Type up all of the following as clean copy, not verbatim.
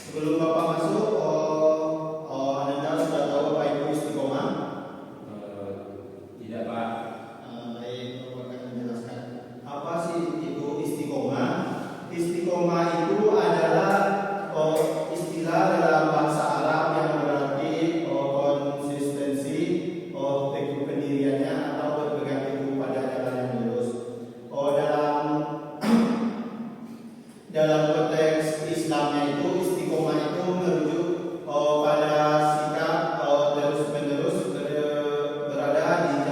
Sebelum Bapak masuk, Anda sudah tahu apa itu istiqomah? Tidak, Pak. Baik, Bapak akan menjelaskan. Apa sih itu istiqomah? Istiqomah itu adalah istilah dalam bahasa Arab yang berarti konsistensi, teguh pendiriannya atau berpegang teguh pada jalan yang lurus. Dalam konteks Islamnya itu istiqomah itu merujuk pada sikap terus-menerus berada di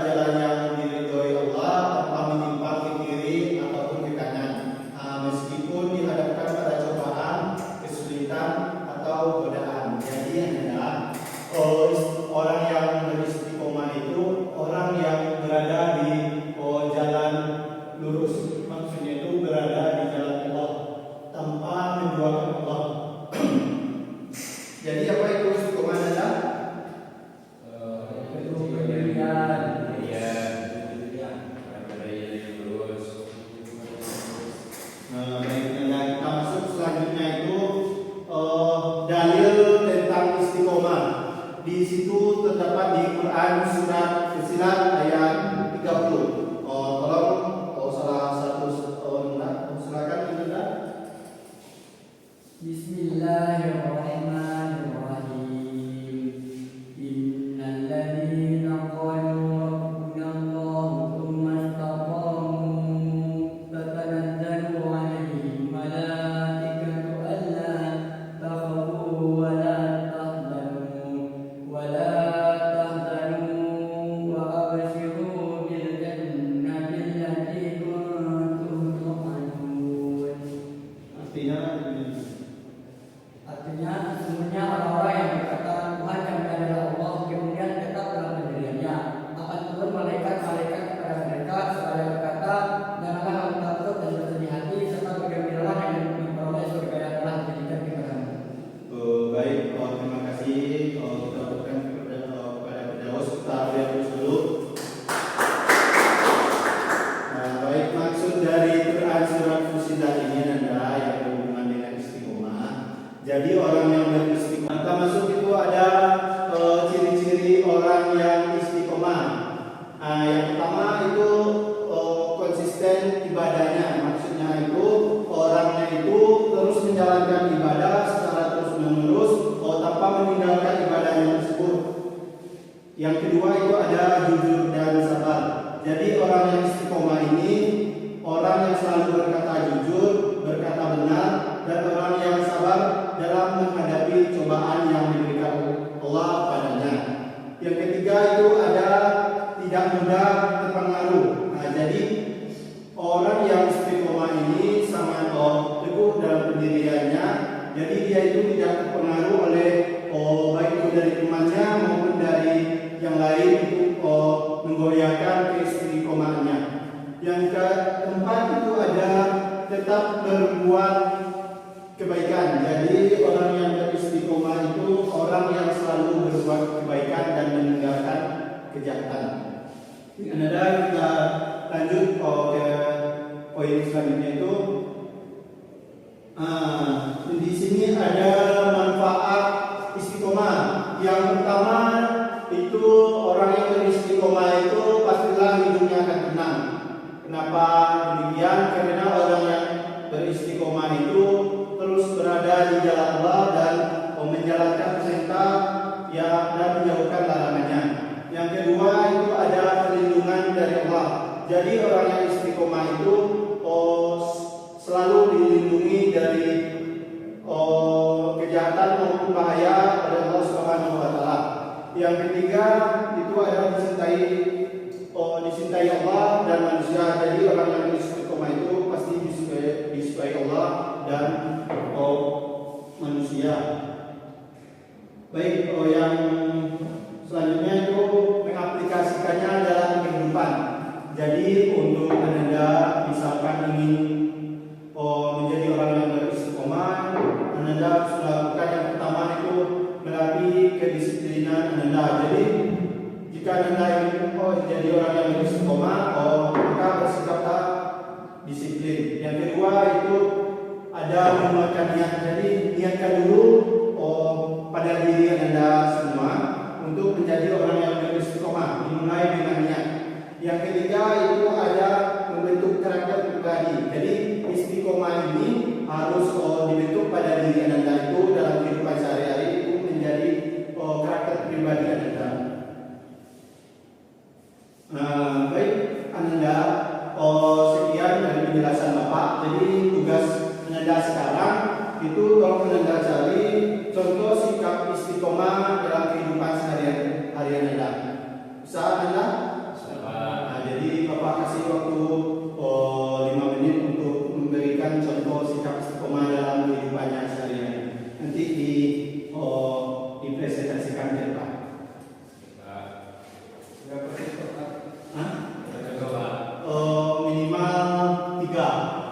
jalan yang diridhoi Allah tanpa menyimpang ke kiri ataupun ke kanan, meskipun dihadapkan pada cobaan, kesulitan atau godaan. Jadi adalah orang yang beristiqomah itu orang yang berada di jalan lurus, maksudnya itu berada di jalan Allah tanpa menduakan Allah. Jadi apa itu istiqomah adalah? Baik, kita masuk selanjutnya itu dalil tentang istiqomah. Di situ terdapat di Quran surat Fussilat ayat 30. Tolong salah satu silakan Anda. Bismillahirrahmanirrahim. Innal ladzina qalu rabbuna Allah tsumma istaqamu tatanazzalu 'alaihim malaikatu alla takhafu wa la tahzanu wa abshiru bil jannati allati kuntum tu'adun. Artinya sesungguhnya orang-orang yang berkata Tuhan kami adalah Allah, kemudian tetap dalam pendiriannya, akan turun malaikat-malaikat kepada mereka seraya berkata, janganlah kamu takut dan bersedih hati, serta bergembiralah dengan memperoleh surga yang telah dijadikan kepadamu. Baik, terima kasih. Kita berikan kepada penjawab. Kita lihat dulu. Baik, maksud dari Quran surat Fussilat ini adalah yang berhubungan dengan istiqomah. Jadi orang yang beristiqomah, kita masuk itu ada ciri-ciri orang yang istiqomah. Yang pertama itu konsisten ibadahnya, maksudnya itu orangnya itu terus menjalankan ibadah secara terus-menerus tanpa meninggalkan ibadahnya tersebut. Yang kedua itu ada jujur dan sabar. Jadi orang yang istiqomah ini orang yang selalu berkata jujur, berkata benar, dan orang yang sabar dalam menghadapi cobaan yang diberikan Allah padanya. Yang ketiga itu ada tidak mudah terpengaruh. Jadi orang yang istiqomah ini sangat teguh dalam pendiriannya. Jadi dia itu tidak terpengaruh oleh baik itu dari temannya maupun dari yang lain itu menggoyahkan keistiqomahannya. Yang keempat itu ada tetap berbuat kebaikan. Jadi orang yang beristiqomah itu orang yang selalu berbuat kebaikan dan meninggalkan kejahatan. Ada kita lanjut ke poin selanjutnya itu. Di sini ada manfaat istiqomah. Yang pertama itu orang yang beristiqomah itu pastilah hidupnya akan tenang. Kenapa demikian? Karena orang yang beristiqomah itu terus berada di jalan Allah dan menjalankan perintah dan menjauhkan larangannya. Yang kedua itu ada perlindungan dari Allah. Jadi orang yang istiqomah itu selalu dilindungi dari kejahatan maupun bahaya oleh Allah Subhanahu wa taala. Yang ketiga itu adalah dicintai Allah dan manusia. Jadi orang yang istiqomah itu pasti disukai Allah dan manusia. Baik, yang selanjutnya itu mengaplikasikannya dalam kehidupan. Jadi untuk Anda misalkan ingin menjadi orang yang beristiqomah, Anda harus melakukan yang pertama itu melatih kedisiplinan Anda. Jadi jika Anda ingin jadi orang yang beristiqomah, maka bersikaplah disiplin. Yang kedua itu ada menguatkan niat. Jadi niatkan dulu pada diri Anda semua untuk menjadi orang yang beristiqomah, dimulai dengan niat. Yang ketiga itu ada membentuk karakter pribadi. Jadi istiqomah ini harus dibentuk pada diri Anda itu dalam kehidupan sehari-hari itu menjadi karakter pribadi Anda. Baik Anda, sekian dari penjelasan Bapak. Jadi tugas Anda sekarang itu tolong Anda cari contoh sikap istiqomah dalam kehidupan sehari-hari Anda. Bisa Anda? Jadi Bapak kasih waktu 5 menit untuk memberikan contoh sikap istiqomah dalam kehidupannya sehari-hari. Nanti dipresentasikan ke Pak. Berapa menit Pak? Minimal 3.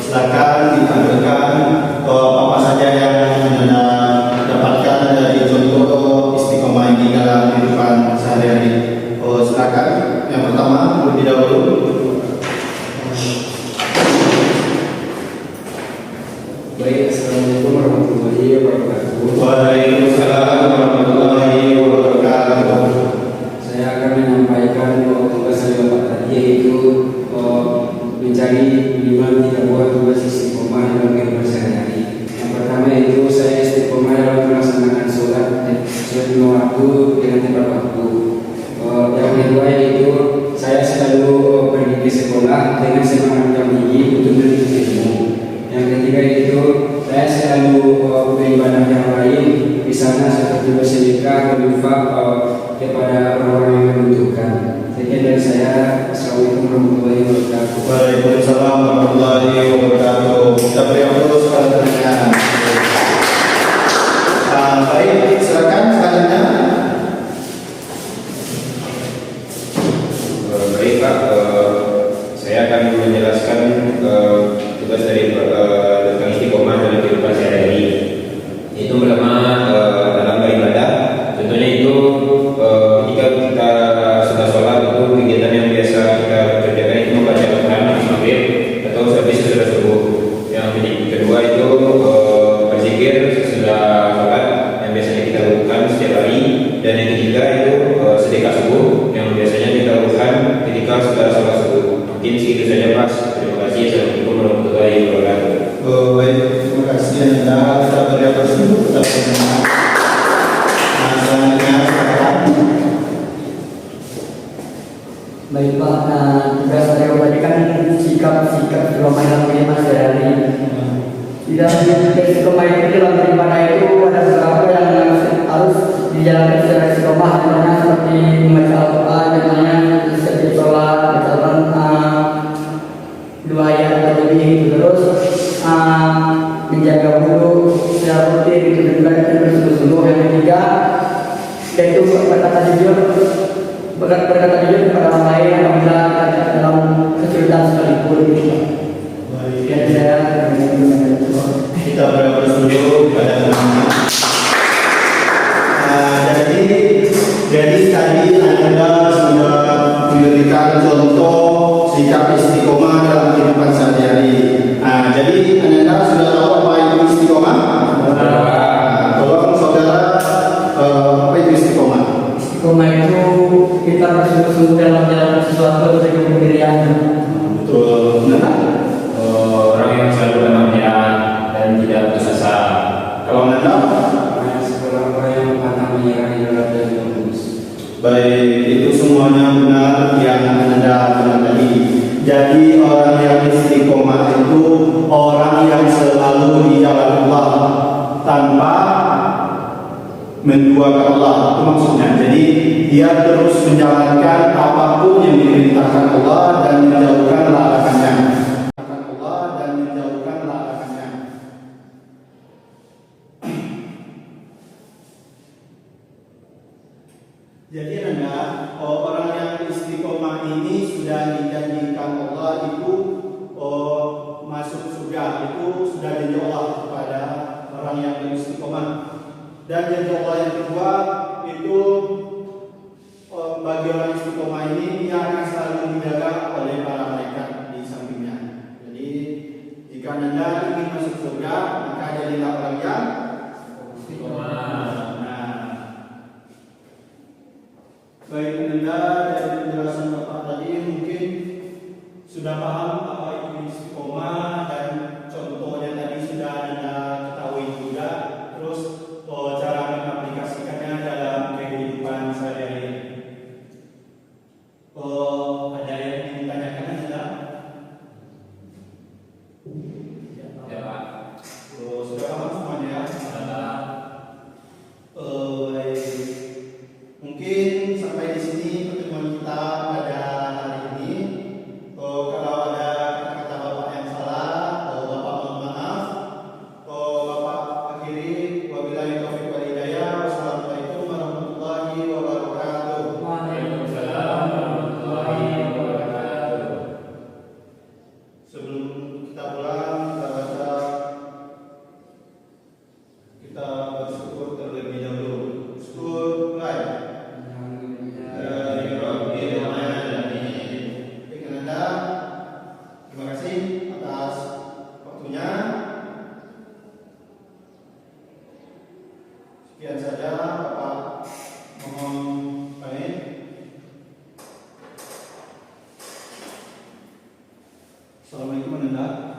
Silakan ditampilkan apa saja yang Anda dapatkan dari contoh istiqomah ini dalam kehidupan sehari-hari. Silakan. Yang pertama terlebih dahulu. Baik, assalamualaikum warahmatullahi wabarakatuh. Waalaikumsalam warahmatullahi wabarakatuh. Saya akan menyampaikan tugas dari Bapak tadi, yaitu mencari minimal 3 buah tugas istiqomah dalam kehidupan sehari-hari. Yang pertama itu saya istiqomah dalam melaksanakan sholat lima waktu dengan tepat waktu. Yang kedua yaitu saya selalu pergi ke sekolah dengan semangat yang tinggi untuk menuntut ilmu. Yang ketiga itu saya selalu beribadah yang lain di sana seperti bersedekah, berinfak kepada orang-orang yang membutuhkan. Sekian dari saya. Assalamualaikum warahmatullahi wabarakatuh. Waalaikumsalam warahmatullahi wabarakatuh. Kita beri aplaus kepada penanya. Baik, silakan selanjutnya. Baik Pak, saya akan menjelaskan tugas dari tentang istiqomah dalam kehidupan sehari-hari. Itu pertama dalam beribadah. Contohnya itu ketika kita sudah sholat itu kegiatan yang biasa kita kerjakan itu membaca Al-Quran habis maghrib atau habis sesudah subuh. Yang kedua itu berzikir sesudah sholat yang biasanya kita lakukan setiap hari. Dan yang ketiga itu sedekah subuh yang biasanya kita lakukan ketika sudah sholat subuh. Mungkin segitu saja Pak. Terima kasih. Assalamualaikum warahmatullahi wabarakatuh. Baik, terima kasih Anda. Kita beri aplaus dulu kepada penanya. Selanjutnya silakan. Baik Pak, tugas saya tadi kan sikap-sikap istiqomah dalam kehidupan sehari-hari. Di dalam istiqomah itu dalam beribadah itu ada beberapa yang harus dijalankan secara istiqomah, contohnya seperti membaca Al-Quran, contohnya seperti sholat, misalkan 2 ayat atau lebih. Terus menjaga wudu secara rutin. gitu, dan bersungguh-sungguh. Yang ketiga yaitu berkata jujur kepada orang lain apabila kita dalam kesulitan sekalipun gitu. Baik. Dan saya Kita berdoa dulu pada teman-teman. Jadi tadi Anda sudah memberikan contoh sikap istiqomah dalam kehidupan sehari-hari. Jadi Anda sudah tahu apa itu istiqomah? Tolong saudara, apa itu istiqomah? istiqomah itu kita bersungguh-sungguh dalam menjalankan sesuatu dengan pendirian. Betul. Orang yang selalu tenang dan tidak putus asa. Kalau Anda, seorang orang yang pantang menyerah di dalam jalan yang lurus. baik, itu semuanya benar yang Anda bilang tadi. Jadi orang yang istiqomah itu orang yang selalu di jalan Allah tanpa menduakan Allah. Itu maksudnya. Jadi dia terus menjalankan apapun yang diperintahkan Allah dan menjauhkan larangannya. Allah dan menjauhkan larangannya. Jadi Anda, orang yang istiqomah ini sudah dijanjikan Allah itu masuk surga, itu sudah janji Allah kepada orang yang beristiqomah. Dan janji Allah yang kedua itu bagi orang istiqomah ini dia akan selalu dijaga oleh para malaikat di sampingnya. Jadi jika Anda ingin masuk surga, maka jadilah orang yang istiqomah. Baik Anda, dari penjelasan Bapak tadi mungkin sudah paham apa itu istiqomah dan contohnya tadi sudah Anda ketahui juga. Terus cara mengaplikasikannya dalam kehidupan sehari-hari. Ada yang ingin ditanyakan Anda? Ya Pak. Sudah paham semuanya? Baik. Mungkin sampai di sini pertemuan kita pada hari ini. Kalau ada kata-kata Bapak yang salah, Bapak mohon maaf. Bapak akhiri, wabillahi taufiq wal hidayah. Wassalamualaikum warahmatullahi wabarakatuh. Waalaikumsalam warahmatullahi wabarakatuh. Sebelum kita pulang, kita bersyukur terlebih dahulu. Syukur, baik. Terima kasih atas waktunya. Sekian saja Bapak, mohon pamit. Assalamualaikum warahmatullahi wabarakatuh.